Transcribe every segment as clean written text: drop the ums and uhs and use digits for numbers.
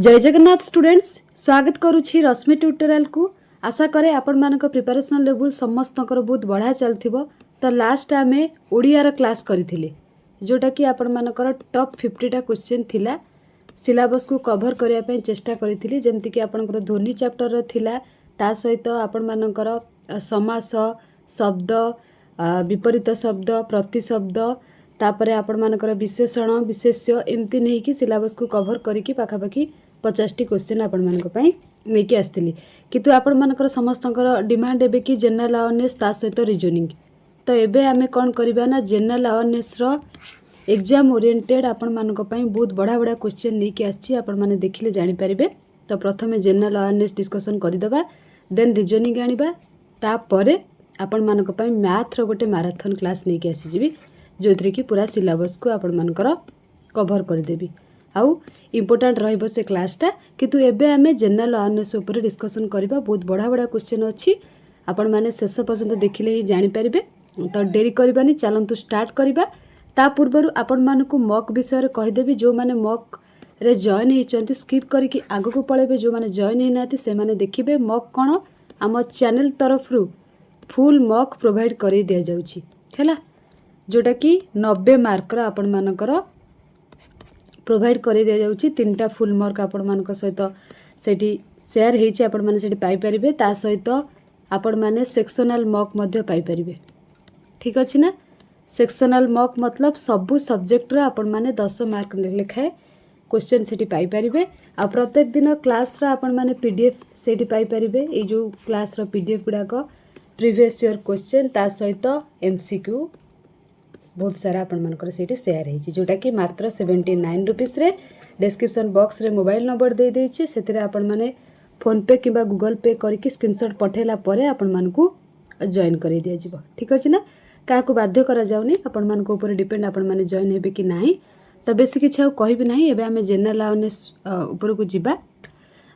जय जगन्नाथ स्टूडेंट्स स्वागत करुछि रश्मि ट्यूटोरियल को। आशा करे आपण मानक प्रिपरेशन लेवल समस्तकर बहुत बढ़िया चलथिबो। तो लास्ट आमे ओडिया रा क्लास करिथिले जोटा कि आपण मानकर टॉप 50 टा क्वेश्चन थिला। सिलेबस को कवर करिया पे चेष्टा करिथिली जेमति कि आपनकर ध्वनि चैप्टर रा थिला। ता सहित आपण मानकर समास शब्द विपरीत शब्द प्रतिशब्द तापरे आपण मानकर विशेषण विशेष्य एमती नहीं कि सिलेबस को कवर करिकी पाखापाखि 50 टी क्वेश्चन आपण मानक पई लेके आस्तिली। किंतु आपण मानकर समस्तकर डिमांड एबे कि जनरल अवेयरनेस ता सहित रीजनिंग। तो एबे आमे कोन करबा ना जनरल अवेयरनेस रो एग्जाम ओरिएंटेड आपण मानक पई बहुत बड़ा बड़ा क्वेश्चन लेके आछि। आपण माने देखिले जानि परिबे। तो प्रथमे जनरल अवेयरनेस डिस्कशन करि दबा, देन रीजनिंग आनिबा, ता परे आपण मानक पई मैथ रो गोटे मैराथन क्लास लेके आसी जिबी जोथरे कि पूरा सिलेबस को आपण मानकर कवर कर देबी। आउ इम्पोर्टेंट रहइबो से क्लासटा। किंतु एबे आमे जनरल अवेयरनेस ऊपर डिस्कशन करबा। बहुत बड़ा बड़ा क्वेश्चन अछि, आपण माने शेष पर्यंत देखिले ही जानि परिबे। तो देरी करबानी, चलंतु स्टार्ट करबा। ता पूर्वरु आपण मानकु मॉक विषय रे कहि देबी। जो माने मॉक रे जॉइन हेचंती स्किप करिकि आगु को पळेबे। जो माने जॉइन हे नाती से माने देखिबे मॉक कोन हम चैनल तरफरु फुल मॉक प्रोवाइड करि दिया जाउछि हैला, जोटा कि 90 मार्क रा आपण मानकर प्रोवाइड करि दिया जाउछि। 3टा फुल मार्क आपण मानक सहित सेठी शेयर हेछि, आपण माने सेठी पाई परिबे। ता सहित आपण माने सेक्शनल मॉक मध्ये पाई परिबे। ठीक अछि ना। सेक्शनल मॉक मतलब सबु सब्जेक्ट रा आपण माने 10 मार्क लेखाए क्वेश्चन सेठी पाई परिबे। आ प्रत्येक दिन क्लास रा आपण माने पीडीएफ सेठी पाई परिबे। ए जो क्लास रा पीडीएफ गुडा को प्रीवियस ईयर क्वेश्चन ता सहित एमसीक्यू बहुत सारा आपण मानकर सेठी शेयर हेछि, जोटा कि मात्र 79 रुपीस रे। डिस्क्रिप्शन बॉक्स रे मोबाइल नंबर दे देछि, सेतिरे आपण माने फोन पे किबा गूगल पे करके स्क्रीनशॉट पठेला परे आपण मानकू जॉइन करि दिया जिवो। ठीक अछि ना। काको बाध्य करा जाउनी, आपण मानको ऊपर डिपेंड आपण माने जॉइन हेबे कि नाही। तो बेसी किछ कहबी नाही। एबे हमें जनरल अवेयरनेस ऊपर को जिबा।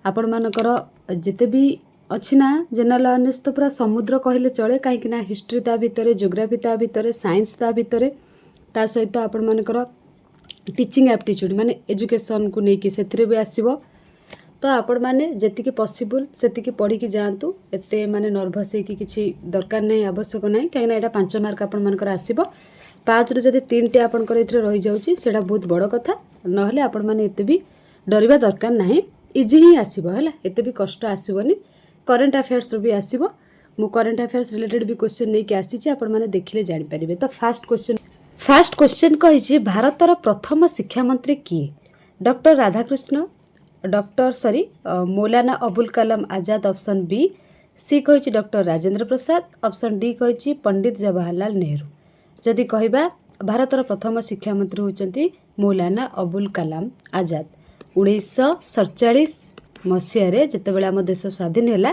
आपण मानकर जते भी अछि ना जनरल अवेयरनेस तो पूरा समुद्र कहले चले, काहे कि ना हिस्ट्री ता भितरे, ज्योग्राफी ता भितरे, साइंस ता भितरे, ता सहित आपण मानकर टीचिंग एप्टीट्यूड माने एजुकेशन को नेकी सेथिरे भी आसीबो। तो आपण माने जेतिके पॉसिबल सेतिके पढ़ी कि जांतु। एते माने नर्वस हे कि किछि दरकार नै, आवश्यक नै, काहे ना एटा 5 मार्क आपण मानकर आसीबो। 5 रे जदि 3 टे आपण कर एथिरे रहि जाउची सेटा बहुत बड़ कथा। नहले आपण माने एते भी डरिबा दरकार नाही। इजी ही आसीबो हैला, एते भी कष्ट आसीबोनी। करंट अफेयर्स भी आसीबो। मु करंट अफेयर्स रिलेटेड भी क्वेश्चन नै कि आसीची, आपण माने देखिले जानि परिबे। तो फर्स्ट क्वेश्चन कहिछि भारतर प्रथम शिक्षा मंत्री किए? Doctor Radhakrishna, Maulana Abul Kalam Azad option B. सी कहिछि doctor Rajendra Prasad. Option D कहिछि Pandit Jawaharlal Nehru. जदि कहिबा भारतर प्रथम शिक्षा मंत्री होचंती मौलाना अबुल कलाम आजाद। 1947 मसीह रे जेतेबेले हम देश स्वाधीन होला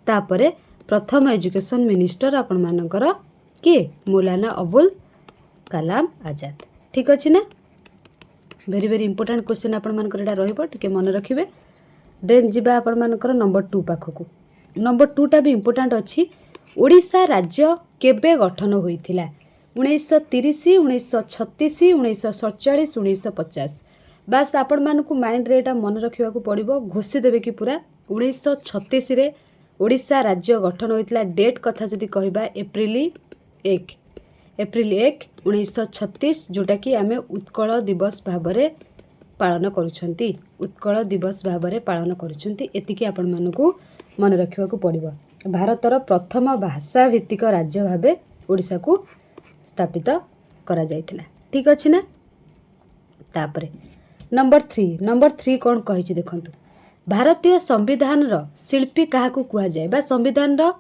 तापरे प्रथम एजुकेशन मिनिस्टर आपण मानकर के मौलाना अबुल कलाम आजाद। ठीक अछि ना। वेरी वेरी इंपोर्टेंट क्वेश्चन आपण मानकर एटा रहइबो, टिके मन रखिबे। देन जिबा आपण मानकर नंबर 2 पाखकू। नंबर 2 टा भी इंपोर्टेंट अछि। ओडिशा राज्य केबे गठन होइथिला? 1930, 1936, 1947, 1950। बस आपण मानकू माइंड रे एटा मन रखिबा को पड़िबो। घोषि देबे कि पूरा 1936 रे ओडिशा राज्य गठन होइथिला। डेट कथा जदि कहबा एप्रिल 1 1936, जोटा कि आमे उत्कल दिवस भाबरे पालन करूछंती। उत्कल दिवस भाबरे पालन करूछंती। एतिकी आपण मानकू मन रखिबा को पड़िबो। भारतर प्रथम भाषा भित्तिक राज्य भाबे ओडिशा को स्थापित करा जायथिला। ठीक अछि ना। तापरे नंबर 3 कोन कहिछि देखंतु। भारतीय संविधान रो शिल्पी काहाकू कुहा जाय बा संविधान रो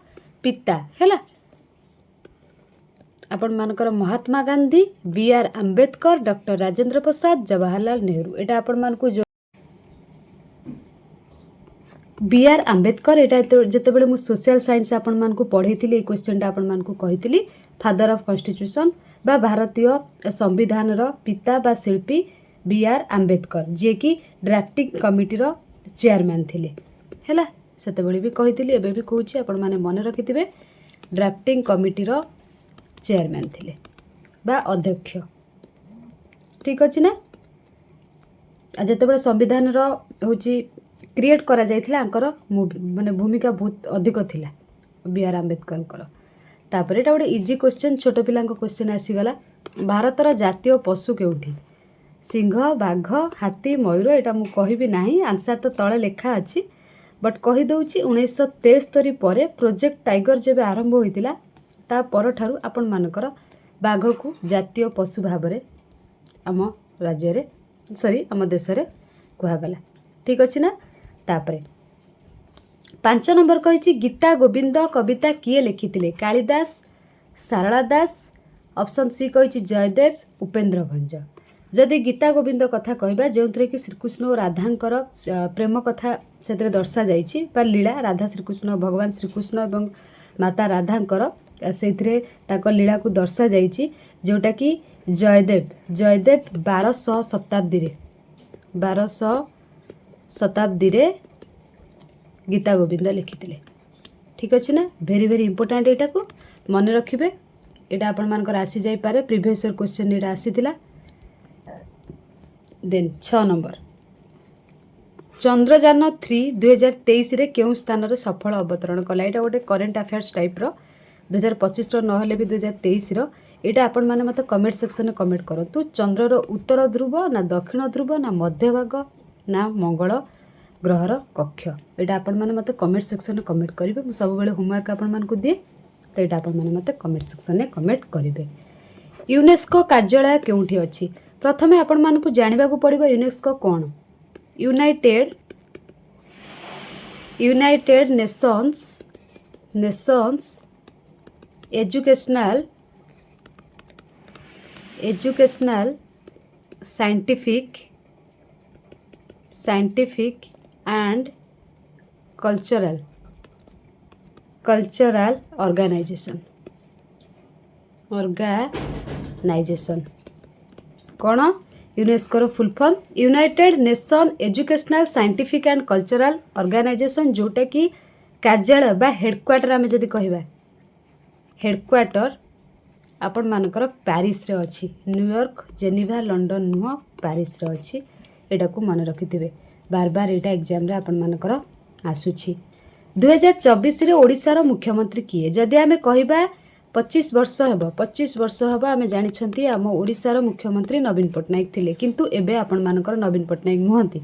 पिता हैला? आपण मानकर महात्मा गांधी, बी.आर. आंबेडकर, डॉक्टर राजेंद्र प्रसाद, जवाहरलाल नेहरू। एटा आपण मानकू जो बी.आर. आंबेडकर एटा जेतेबेले मु सोशल साइंस आपण मानकू पढैतिली ए क्वेश्चन टा आपण मानकू कहितिली। फादर ऑफ कॉन्स्टिट्यूशन बा भारतीय संविधान रो पिता बा शिल्पी बी.आर. आंबेडकर, जे कि ड्राफ्टिंग कमिटी रो चेयरमैन थिले हैला। सेतेबेले भी कहितिली, एबे भी कहूछि, आपण माने मन रखिथिबे। ड्राफ्टिंग कमिटी रो चेयरमैन थिले बा अध्यक्ष। ठीक अछि ना। ଯେତେବେଳେ ସମ୍ବିଧାନର ହେଉଛି କ୍ରିଏଟ୍ କରାଯାଇଥିଲା ଆଙ୍କର ମାନେ ଭୂମିକା ବହୁତ ଅଧିକ ଥିଲା ବି ଆର୍ ଆମ୍ବେଦକରଙ୍କର। ତାପରେ ଏଇଟା ଗୋଟେ ଇଜି କ୍ୱେଶ୍ଚନ୍, ଛୋଟ ପିଲାଙ୍କ କ୍ୱେଶ୍ଚନ୍ ଆସିଗଲା। ଭାରତର ଜାତୀୟ ପଶୁ କେଉଁଠି? ସିଂହ, ବାଘ, ହାତୀ, ମୟୂର? ଏଇଟା ମୁଁ କହିବି ନାହିଁ, ଆନ୍ସର୍ ତ ତଳେ ଲେଖା ଅଛି, ବଟ୍ କହିଦେଉଛି 1973 ପରେ ପ୍ରୋଜେକ୍ଟ ଟାଇଗର ଯେବେ ଆରମ୍ଭ ହୋଇଥିଲା ତା ପରଠାରୁ ଆପଣମାନଙ୍କର ବାଘକୁ ଜାତୀୟ ପଶୁ ଭାବରେ ଆମ ରାଜ୍ୟରେ ଆମ ଦେଶରେ କୁହାଗଲା। ଠିକ୍ ଅଛି ନା? ତାପରେ 5 ନମ୍ବର କହିଛି ଗୀତା ଗୋବିନ୍ଦ କବିତା କିଏ ଲେଖିଥିଲେ? କାଳିଦାସ, ସାରଳା ଦାସ, ଅପସନ୍ ସି କହିଛି ଜୟଦେବ, ଉପେନ୍ଦ୍ର ଭଞ୍ଜ। ଯଦି ଗୀତା ଗୋବିନ୍ଦ କଥା କହିବା, ଯେଉଁଥିରେ କି ଶ୍ରୀକୃଷ୍ଣ ଓ ରାଧାଙ୍କର ପ୍ରେମ କଥା ସେଥିରେ ଦର୍ଶାଯାଇଛି ବା ଲୀଳା, ରାଧା ଶ୍ରୀକୃଷ୍ଣ, ଭଗବାନ ଶ୍ରୀକୃଷ୍ଣ ଏବଂ ମାତା ରାଧାଙ୍କର ସେଇଥିରେ ତାଙ୍କ ଲୀଳାକୁ ଦର୍ଶାଯାଇଛି, ଯେଉଁଟାକି ଜୟଦେବ 1200 ଶତାବ୍ଦୀରେ ଗୀତା ଗୋବିନ୍ଦ ଲେଖିଥିଲେ। ଠିକ୍ ଅଛି ନା? ଭେରି ଭେରି ଇମ୍ପୋର୍ଟାଣ୍ଟ, ଏଇଟାକୁ ମନେ ରଖିବେ। ଏଇଟା ଆପଣମାନଙ୍କର ଆସିଯାଇପାରେ, ପ୍ରିଭିୟସ୍ ଇୟର୍ କ୍ୱେଶ୍ଚନ୍ ଏଇଟା ଆସିଥିଲା। ଦେନ୍ 6 ନମ୍ବର ଚନ୍ଦ୍ରଯାନ 3 2023ରେ କେଉଁ ସ୍ଥାନରେ ସଫଳ ଅବତରଣ କଲା? ଏଇଟା ଗୋଟେ କରେଣ୍ଟ ଆଫେୟାର୍ସ ଟାଇପ୍ର, 2025ର ନହେଲେ ବି 2023ର। ଏଇଟା ଆପଣମାନେ ମୋତେ କମେଣ୍ଟ ସେକ୍ସନରେ କମେଣ୍ଟ କରନ୍ତୁ। ଚନ୍ଦ୍ରର ଉତ୍ତର ଧ୍ରୁବ ନା ଦକ୍ଷିଣ ଧ୍ରୁବ ନା ମଧ୍ୟଭାଗ ନା ମଙ୍ଗଳ ଗ୍ରହର କକ୍ଷ? ଏଇଟା ଆପଣମାନେ ମୋତେ କମେଣ୍ଟ ସେକ୍ସନରେ କମେଣ୍ଟ କରିବେ। ମୁଁ ସବୁବେଳେ ହୋମୱାର୍କ ଆପଣମାନଙ୍କୁ ଦିଏ, ତ ଏଇଟା ଆପଣମାନେ ମୋତେ କମେଣ୍ଟ ସେକ୍ସନରେ କମେଣ୍ଟ କରିବେ। ୟୁନେସ୍କୋ କାର୍ଯ୍ୟାଳୟ କେଉଁଠି ଅଛି? ପ୍ରଥମେ ଆପଣମାନଙ୍କୁ ଜାଣିବାକୁ ପଡ଼ିବ ୟୁନେସ୍କୋ କ'ଣ? United Nations educational scientific and cultural organization. କ'ଣ? ୟୁନେସ୍କୋର full form United Nation educational scientific and cultural organization, ଯେଉଁଟାକି କାର୍ଯ୍ୟାଳୟ ବା ହେଡ଼କ୍ୱାର୍ଟର ଆମେ ଯଦି କହିବା, ହେଡ଼କ୍ୱାର୍ଟର ଆପଣମାନଙ୍କର ପ୍ୟାରିସରେ ଅଛି। ନ୍ୟୁୟର୍କ, ଜେନିଭା, ଲଣ୍ଡନ ନୁହଁ, ପ୍ୟାରିସରେ ଅଛି। ଏଇଟାକୁ ମନେ ରଖିଥିବେ, ବାରବାର ଏଇଟା ଏକ୍ଜାମ୍ରେ ଆପଣମାନଙ୍କର ଆସୁଛି। 2024ରେ ଓଡ଼ିଶାର ମୁଖ୍ୟମନ୍ତ୍ରୀ କିଏ? ଯଦି ଆମେ କହିବା 25 ବର୍ଷ ହେବ ଆମେ ଜାଣିଛନ୍ତି ଆମ ଓଡ଼ିଶାର ମୁଖ୍ୟମନ୍ତ୍ରୀ ନବୀନ ପଟ୍ଟନାୟକ ଥିଲେ, କିନ୍ତୁ ଏବେ ଆପଣମାନଙ୍କର ନବୀନ ପଟ୍ଟନାୟକ ନୁହନ୍ତି।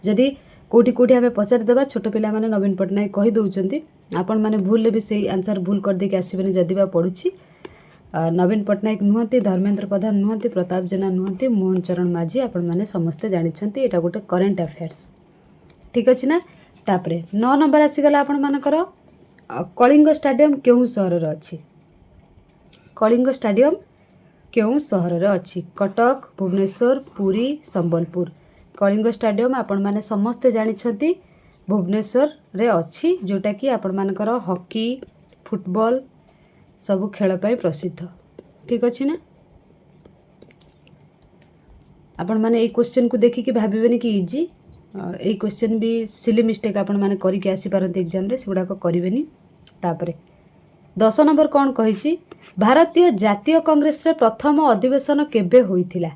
ଯଦି କେଉଁଠି ଆମେ ପଚାରିଦେବା, ଛୋଟ ପିଲାମାନେ ନବୀନ ପଟ୍ଟନାୟକ କହିଦେଉଛନ୍ତି, ଆପଣମାନେ ଭୁଲରେ ବି ସେଇ ଆନ୍ସର୍ ଭୁଲ କରିଦେଇକି ଆସିବେନି ଯଦି ବା ପଡ଼ୁଛି। ନବୀନ ପଟ୍ଟନାୟକ ନୁହନ୍ତି, ଧର୍ମେନ୍ଦ୍ର ପ୍ରଧାନ ନୁହନ୍ତି, ପ୍ରତାପ ଜେନା ନୁହନ୍ତି, ମୋହନ ଚରଣ ମାଝୀ। ଆପଣମାନେ ସମସ୍ତେ ଜାଣିଛନ୍ତି, ଏଇଟା ଗୋଟେ କରେଣ୍ଟ ଆଫେୟାର୍ସ। ଠିକ୍ ଅଛି ନା? ତାପରେ 9 ନମ୍ବର ଆସିଗଲା ଆପଣମାନଙ୍କର କଳିଙ୍ଗ ଷ୍ଟାଡିୟମ୍ କେଉଁ ସହରରେ ଅଛି? କଳିଙ୍ଗ ଷ୍ଟାଡିୟମ୍ କେଉଁ ସହରରେ ଅଛି? କଟକ, ଭୁବନେଶ୍ୱର, ପୁରୀ, ସମ୍ବଲପୁର। କଳିଙ୍ଗ ଷ୍ଟାଡିୟମ୍ ଆପଣମାନେ ସମସ୍ତେ ଜାଣିଛନ୍ତି ଭୁବନେଶ୍ୱରରେ ଅଛି, ଯେଉଁଟାକି ଆପଣମାନଙ୍କର ହକି, ଫୁଟବଲ୍ ସବୁ ଖେଳ ପାଇଁ ପ୍ରସିଦ୍ଧ। ଠିକ୍ ଅଛି ନା? ଆପଣମାନେ ଏଇ କ୍ୱେଶ୍ଚନ୍କୁ ଦେଖିକି ଭାବିବେନି କି ଇଜି, ଏଇ କ୍ୱେଶ୍ଚନ୍ ବି ସିଲି ମିଷ୍ଟେକ୍ ଆପଣମାନେ କରିକି ଆସିପାରନ୍ତି ଏକ୍ଜାମ୍ରେ, ସେଗୁଡ଼ାକ କରିବେନି। ତାପରେ 10 ନମ୍ବର କ'ଣ କହିଛି? ଭାରତୀୟ ଜାତୀୟ କଂଗ୍ରେସର ପ୍ରଥମ ଅଧିବେଶନ କେବେ ହୋଇଥିଲା?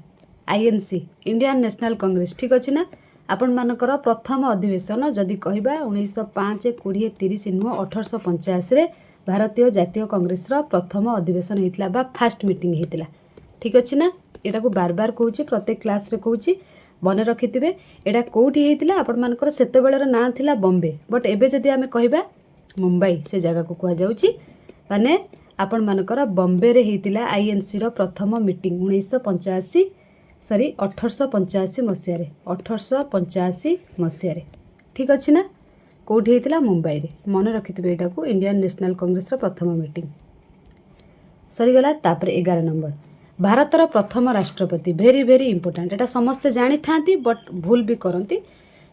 INC, Indian national Congress. ଠିକ୍ ଅଛି ନା? ଆପଣମାନଙ୍କର ପ୍ରଥମ ଅଧିବେଶନ ଯଦି କହିବା 1905, 20, 30 ନୁହଁ, 1885ରେ ଭାରତୀୟ ଜାତୀୟ କଂଗ୍ରେସର ପ୍ରଥମ ଅଧିବେଶନ ହେଇଥିଲା ବା ଫାଷ୍ଟ ମିଟିଂ ହେଇଥିଲା। ଠିକ୍ ଅଛି ନା? ଏଟାକୁ ବାରବାର କହୁଛି, ପ୍ରତ୍ୟେକ କ୍ଲାସ୍ରେ କହୁଛି, ମନେ ରଖିଥିବେ। ଏଇଟା କେଉଁଠି ହେଇଥିଲା? ଆପଣମାନଙ୍କର ସେତେବେଳର ନାଁ ଥିଲା ବମ୍ବେ, ବଟ୍ ଏବେ ଯଦି ଆମେ କହିବା ମୁମ୍ବାଇ, ସେ ଜାଗାକୁ କୁହାଯାଉଛି। ମାନେ ଆପଣମାନଙ୍କର ବମ୍ବେରେ ହେଇଥିଲା INCର ପ୍ରଥମ ମିଟିଂ 1885 ମସିହାରେ। 1885 ମସିହାରେ। ଠିକ୍ ଅଛି ନା? କେଉଁଠି ହେଇଥିଲା? ମୁମ୍ବାଇରେ। ମନେ ରଖିଥିବେ ଏଇଟାକୁ, ଇଣ୍ଡିଆନ୍ ନ୍ୟାସନାଲ୍ କଂଗ୍ରେସର ପ୍ରଥମ ମିଟିଂ। ସରିଗଲା। ତାପରେ 11 ନମ୍ବର ଭାରତର ପ୍ରଥମ ରାଷ୍ଟ୍ରପତି। ଭେରି ଭେରି ଇମ୍ପୋର୍ଟାଣ୍ଟ, ଏଇଟା ସମସ୍ତେ ଜାଣିଥାନ୍ତି ବଟ୍ ଭୁଲ ବି କରନ୍ତି।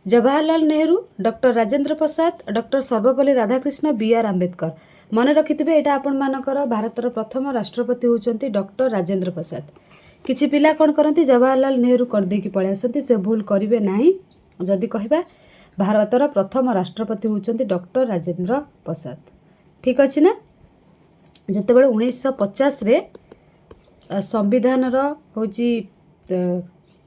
Jawaharlal Nehru, doctor Rajendra Prasad, doctor Sarvepalli Radhakrishna, BR Ambedkar. ମନେ ରଖିଥିବେ, ଏଇଟା ଆପଣମାନଙ୍କର ଭାରତର ପ୍ରଥମ ରାଷ୍ଟ୍ରପତି ହେଉଛନ୍ତି ଡକ୍ଟର ରାଜେନ୍ଦ୍ର ପ୍ରସାଦ। କିଛି ପିଲା କ'ଣ କରନ୍ତି, ଜବାହରଲାଲ ନେହେରୁ କରିଦେଇକି ପଳେଇ ଆସନ୍ତି, ସେ ଭୁଲ କରିବେ ନାହିଁ। ଯଦି କହିବା ଭାରତର ପ୍ରଥମ ରାଷ୍ଟ୍ରପତି ହେଉଛନ୍ତି ଡକ୍ଟର ରାଜେନ୍ଦ୍ର ପ୍ରସାଦ। ଠିକ୍ ଅଛି ନା? ଯେତେବେଳେ 1950ରେ ସମ୍ବିଧାନର ହେଉଛି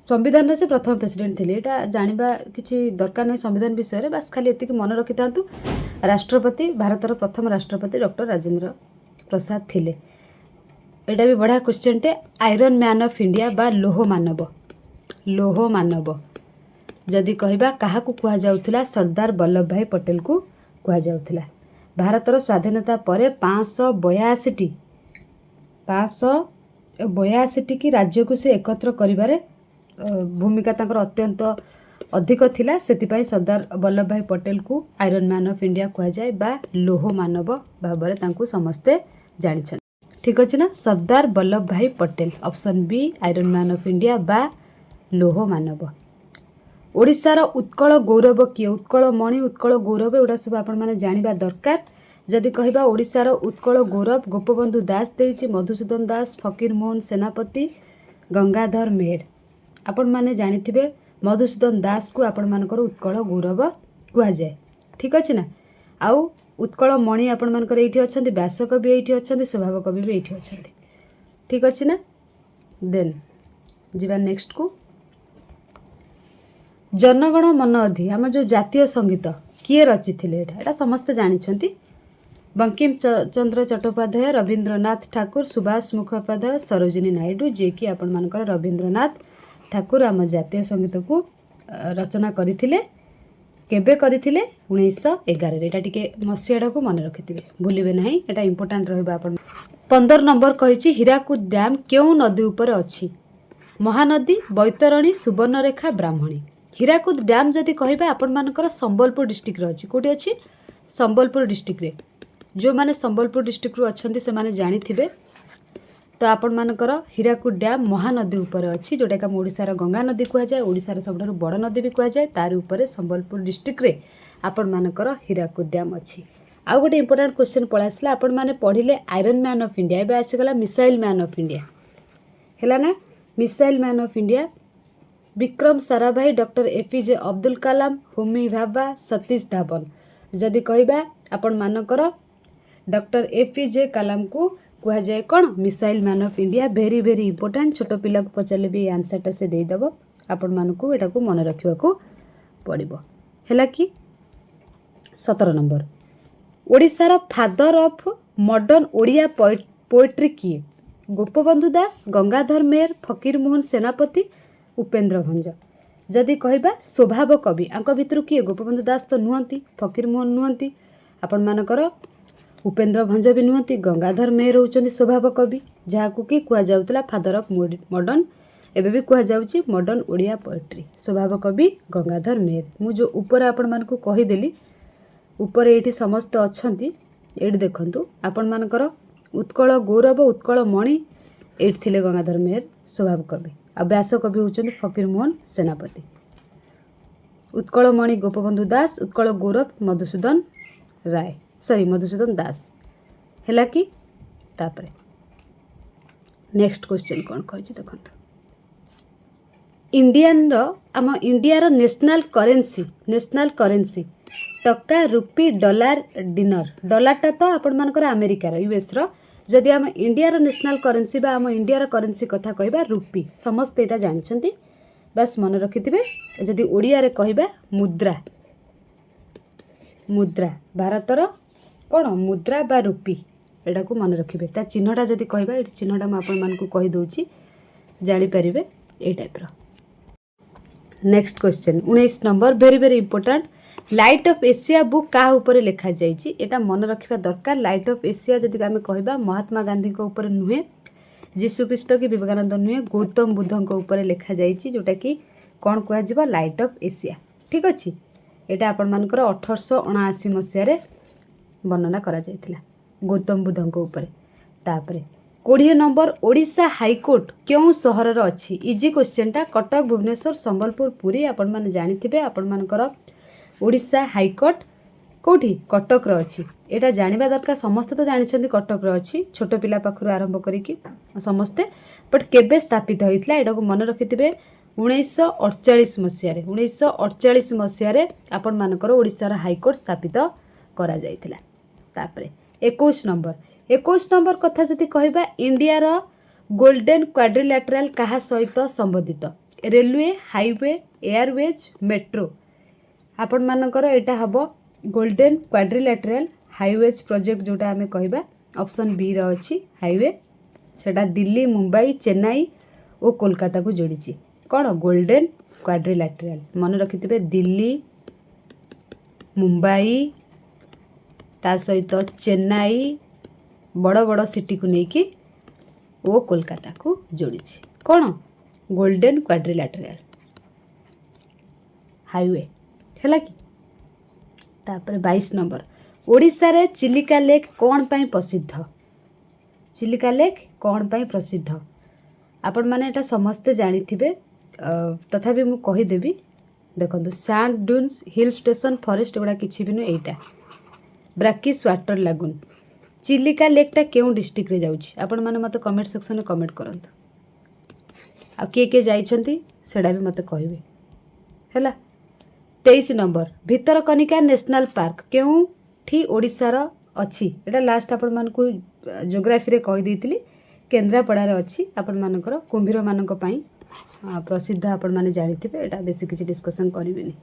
संविधान से प्रथम प्रेसिडेंट थे यहाँ जाना किसी दरकार नहीं संविधान विषय बास खाली एति मन रखी था। राष्ट्रपति भारतर प्रथम राष्ट्रपति डॉक्टर राजेंद्र प्रसाद थिले। यहाँ भी बढ़िया क्वेश्चन टे आयरन मैन ऑफ इंडिया बा लोह मानव जदि कहबा क्या कह जाउथिला सरदार वल्लभ भाई पटेल को कह जाउथिला। भारतर स्वाधीनता पर 582 की राज्य को से एकत्र करिबारे भूमिका तांकर अत्यंत अधिक थिला। सेतिपाई सरदार वल्लभ भाई पटेल को आयरन मैन ऑफ इंडिया कह जाए बा लोह मानव भाव तांको समस्ते जानिछन। ठीक अछि ना, Sardar Vallabh Bhai Patel option B iron man of India बा लोह मानव। ओडिशार उत्कल गौरव किए उत्कल मणि उत्कल गौरव एगुड़ा सब आपण मैंने जानिबा दरकार। जदि कहबा ओडिशार उत्कल गौरव गोपबंधु दास देइछि, मधुसूदन दास, फकीर मोहन सेनापति, गंगाधर मेहेर। आपण माने जानिथिबे मधुसूदन दास को आपण मानकर उत्कल गौरव कह जाए। ठीक अछि ना। आउ उत्कल मणि आपण मानकर एठी अछंती, व्यासकवि एठी अछंती, स्वभाव कवि भी एठी अछंती। ठीक अछि ना। देन जिबा नेक्स्ट को जनगण मन अधि आम जो जातीय संगीत किए रचिथिले एटा समस्त जानिछंती। बंकिम चंद्र चट्टोपाध्याय, रवींद्रनाथ ठाकुर, सुभाष मुखोपाध्याय, सरोजिनी नायडू जे कि आपण मानकर रवींद्रनाथ ठाकुर आम जातीय संगीत को रचना करथिले। केबे करथिले 1911 एटा टिके मसियाडा को मन रखिथिबे, भूलिबे नाही, एटा इंपोर्टेंट रहबा। आपण 15 नंबर कहिछि हीराकुद डैम केउ नदी ऊपर अछि? महानदी, बैतरणी, सुवर्णरेखा, ब्राह्मणी। हीराकुद डैम जदि कहबा आपण मानकर संबलपुर डिस्ट्रिक्ट रे अछि। कोठी अछि? संबलपुर डिस्ट्रिक्ट रे। जो माने संबलपुर डिस्ट्रिक्ट रु अछंती से माने जानिथिबे। तो आपण मानकर हीराकुद डैम महानदी ऊपर अछि, जोटा का ओडिशार गंगा नदी कह जाए, ओडिशार सबठारु बड़ नदी भी कह जाए। तार ऊपर संबलपुर डिस्ट्रिक्ट रे आपण मानकर हीराकुद डैम अछि। आ गोटे इंपोर्टेंट क्वेश्चन पळासला, आपण माने पढिले आयरन मैन ऑफ इंडिया, एबे आसीगला मिसाइल मैन ऑफ इंडिया हैला ना। Missile man of India Vikram Sarabhai, doctor APJ Abdul Kalam, Homi Bhabha, Satish Dhawan. जदि कहबा आपण मानकर डॉक्टर एपीजे कलाम को कह जाए कौन missile man of India. Very very important, छोट पिला को पचारे भी आंसरटा से देदेव। आपण मानकू एटा को मन रखिबा को पड़िबो। हैला कि 17 नंबर ओडिशार father of modern Odia poetry किए? गोपबंधु दास, गंगाधर मेहेर, फकीर मोहन सेनापति, उपेंद्र भंज। जदि कहबा स्वभाव कवि आंक भितर किए? गोपबंधु दास तो नुहंती, फकीर मोहन नुहंती, आपण मानकर उपेंद्र भंज भी नुहंती, गंगाधर मेहेर होउचंदी स्वभाव कवि, जहाकू कि कह जाउतला फादर ऑफ मॉडर्न, एबे भी कह जाउची मॉडर्न ओडिया पोएट्री। स्वभाव कवि गंगाधर मेहेर। मु जो ऊपर आपण मानकू कहि देली, ऊपर एठी समस्त अछंती, एठी देखंतु आपण मानकर उत्कल गौरव, उत्कल मणि एठी थिले गंगाधर मेहेर स्वभाव कवि। आ व्यास कवि होउचंदी फकीर मोहन सेनापति। उत्कल मणि गोपबंधु दास, उत्कल गौरव मधुसूदन दास। हैला कि तापरे नेक्स्ट क्वेश्चन कौन कहिछि देखंतु। इंडियन रो आम इंडिया रो नेशनल करेंसी टका, रुपी, डॉलर, डिनर। डॉलरटा तो आपण मानकर अमेरिका रो, यूएस रो। जदि आम इंडिया रो नेशनल करेंसी बा आम इंडिया रो करेंसी कथा कहबा रुपी। समस्त एटा जानिछंती, बस मन रखिथिबे। जदि ओडिया रे कहबा मुद्रा भारतर कौन मुद्रा बा रुपी, एटा को मन रखिबे। ता चिन्हटा जदि कहबा, एठी चिन्हटा म आपण मानकू कहि दोछि, जानि परिबे ए टाइप रो। Next question 19 number very very important. Light of Asia book का ऊपर लिखा जाइछि? एटा मन रखिबा दरकार। लाइट ऑफ एशिया जदि आमे कहबा महात्मा गांधी को ऊपर नुहे, जीशु ख्रीस्ट की विवेकानंद नुहे, गौतम बुद्ध को ऊपर लिखा जाइछि, जोटा कि कौन कह जिवो लाइट ऑफ एशिया। ठीक अछि। एटा आपण मानकर 1879 मसिया रे वर्णना करा जाइथिला गौतम बुद्ध को ऊपर। तापरे 20 नंबर ओडिशा हाईकोर्ट क्यों सहर रो अछि? इजी क्वेश्चन टा। कटक, भुवनेश्वर, संबलपुर, पुरी। आपण माने जानिथिबे आपण मानकर ओडिशा हाईकोर्ट कोठी कटक रो अछि। एटा जानिबा दरकार। समस्त तो जानिछन्ती कटक रो अछि, छोट पिला पाखरु आरंभ करिकि समस्ते। बट केबे स्थापित होइतला एटा को मन रखिथिबे 1948 मसिया रे। 1948 मसिया रे आपण मानकर ओडिशा रो हाईकोर्ट स्थापित करा जाइथिला। तापरे 21 नंबर कथा जति कहबा इंडिया रो गोल्डन क्वाड्रिलैटरल कहा सहित संबंधित? रेलवे हाईवे एयरवेज मेट्रो आपण मानकर एटा हबो गोल्डन क्वाड्रिलैटरल हाईवेज प्रोजेक्ट जोटा आमे कहबा ऑप्शन बी रो अछि हाईवे सेटा दिल्ली मुंबई चेन्नई और कोलकाता को जोड़ी कौन गोल्डन क्वाड्रिलैटरल मन रखिथे दिल्ली मुंबई ता सहित चेन्नई बड़ बड़ सिटी को लेकिन वो कोलकाता को जोड़ी कौन गोल्डन क्वाड्रिलैटरल हाईवे है कि तापर 22 नंबर ओडिशा रे चिलिका लेक कौन पाई प्रसिद्ध चिलिका लेक कौन पाई प्रसिद्ध आपण माने एटा समस्ते जानी थिबे तथापि मु कहिदेबी देखंतु sand dunes hill station forest गुड़ा किछि बिनु एटा ब्राकिस वाटर लागून चिलिका लेकटा केउं डिस्ट्रिक्ट रे जाउछि आपण माने मते कमेंट सेक्शन में कमेंट करंतु आ के जाइछंती सेडा भी मते कहबे हैला 23 नंबर भितरकनिका नेशनल पार्क केउठी ओडिशा रो अछि एटा लास्ट आपण मानकु ज्योग्राफी रे कहि देइतिली केन्द्रापड़ा रे अछि आपण मानकर कुंभीर मानक पई प्रसिद्ध आपण माने जानिथिबे एटा बेसी किछि डिस्कशन करिवेनी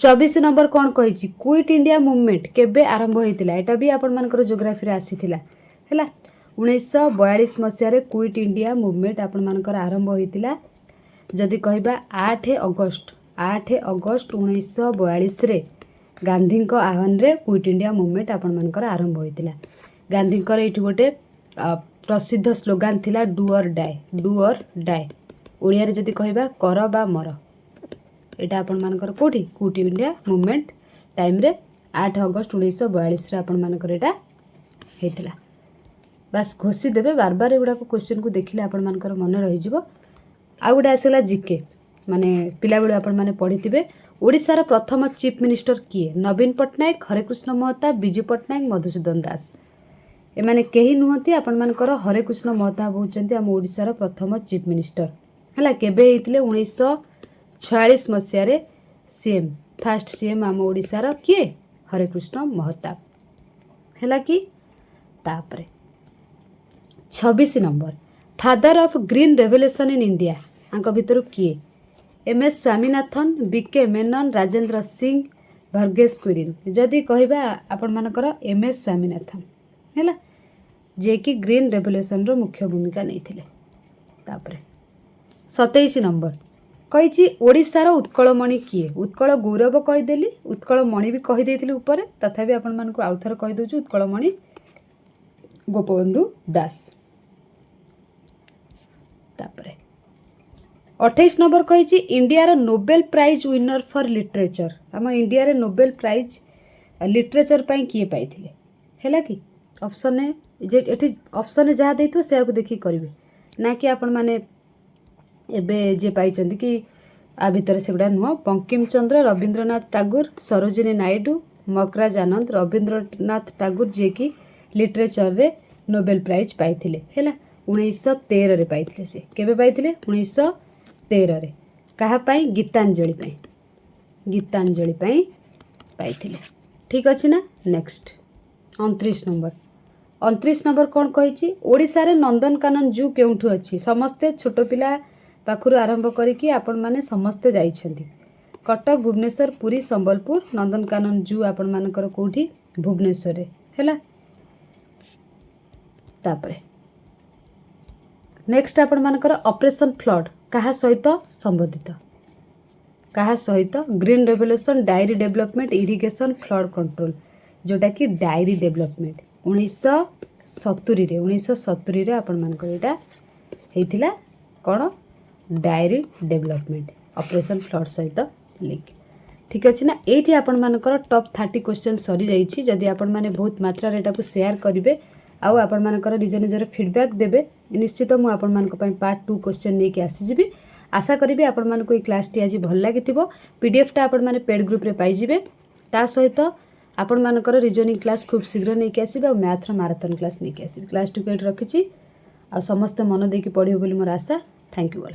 24 नंबर कोन कहिछि क्विट इंडिया मूवमेंट केबे आरंभ होइतिला एटा भी आपण मानकर ज्योग्राफी रे आसीथिला हैला 1942 मसिया रे क्विट इंडिया मूवमेंट आपण मानकर आरंभ होइतिला जदि कहबा 8 अगस्त 1942 रे गांधी को आह्वान रे क्विट इंडिया मूवमेंट आपण मानकर आरंभ होइतिला गांधी कर एठी गोटे प्रसिद्ध स्लोगान थिला डू और डाई ओडिया रे जदि कहबा कर बा मर एटा आपण मानकर कोठी क्विट इंडिया मूवमेंट टाइम रे 8 अगस्त 1942 रे आपण मानकर एटा हेतिला बस घोषी देबे बार बार एगुडा को क्वेश्चन को देखिले आपण मानकर मन रहि जिवो आ गुडा आसेला जीके माने पिला बेले आपण माने पढिथिबे ओडिसा रा प्रथम चीफ मिनिस्टर किए नवीन पटनायक हरेकृष्ण महताब बिजू पटनायक मधुसूदन दास एमाने केही नुहंती आपण मानकर हरेकृष्ण महताब होचंती हम ओडिसा रा प्रथम चीफ मिनिस्टर हला केबे हेतिले 1946 मसिया रे सीएम फर्स्ट सीएम हम ओडिसा रा किए हरेकृष्ण महताब हला कि तापरे 26 number father of green revolution in India आंक भितर किए एमएस स्वामीनाथन बीके मेनन राजेंद्र सिंह भर्गेश कुरिन जदि कहबा आपण मानकर एमएस स्वामीनाथन हैला जे कि ग्रीन रेवोल्यूशन रो मुख्य भूमिका नैथिले तापरे 27 नंबर कहिछि ओडिसा रो उत्कलमणि किए उत्कल गौरव कहिदेली उत्कलमणि भी कहि देथिले ऊपर तथापि आपण मानको आउथर कहि दोछु उत्कलमणि गोपबंधु दास तापरे 28 नंबर कहिछि इंडिया रो Nobel prize winner for literature हम इंडिया रे नोबेल प्राइज लिटरेचर पई किए पाइथिले हैला कि ऑप्शन ने जे एठी ऑप्शन जहा देइतो से को देखि करिवे ना कि आपण माने एबे जे पाइचंती कि आ भितर सेगुडा नुह बंकिम चंद्र रविंद्रनाथ टैगोर सरोजिनी नायडू मकराज आनंद रविंद्रनाथ टैगोर जे कि लिटरेचर रे नोबेल प्राइज पाइथिले हैला 1913 रे पाइथिले से केबे पाइथिले 1913 रे कहा पाई गीतांजलि पाई पाइथिले ठीक अछि ना नेक्स्ट 29 नंबर कोन कहिछि ओडिसा रे नंदनकानन जू केउठु अछि समस्ते छोट पिला पाखुरु आरंभ करिकि आपण माने समस्ते जाइछंती कटक भुवनेश्वर पुरी संबलपुर नंदनकानन जू आपण मानकर कोठी भुवनेश्वर रे हैला तापरे नेक्स्ट आपण मानकर ऑपरेशन फ्लड कहा सहित संबंधित कहा सहित green revolution diary development irrigation flood control जोटा कि डायरी डेवलपमेंट 1970 रे आपण मानकर एटा हेतिला कोन डायरी डेवलपमेंट ऑपरेशन फ्लड सहित लिंक ठीक अछि ना एठी आपण मानकर टॉप 30 क्वेश्चन सरी जाइछि जदि आपण माने बहुत मात्रा रे एटा को शेयर करिवे आउ आपण मानकर निज निजर फीडबैक देबे निश्चित मु आपण मानक पई पार्ट 2 क्वेश्चन नै के आसी जिबी आशा करिवे आपण मानको ई क्लास टी आज भल लागिथिबो पीडीएफ टा आपण माने पेड ग्रुप रे पाई जिबे ता सहित आपण मानकर रीजनिंग क्लास खूब शीघ्र नै के आसीबे और मैथ रो मैराथन क्लास नै के आसीबे क्लास 2 के रखिछि आ समस्त मन दे के पढियो बोली मोर आशा थैंक यू ऑल।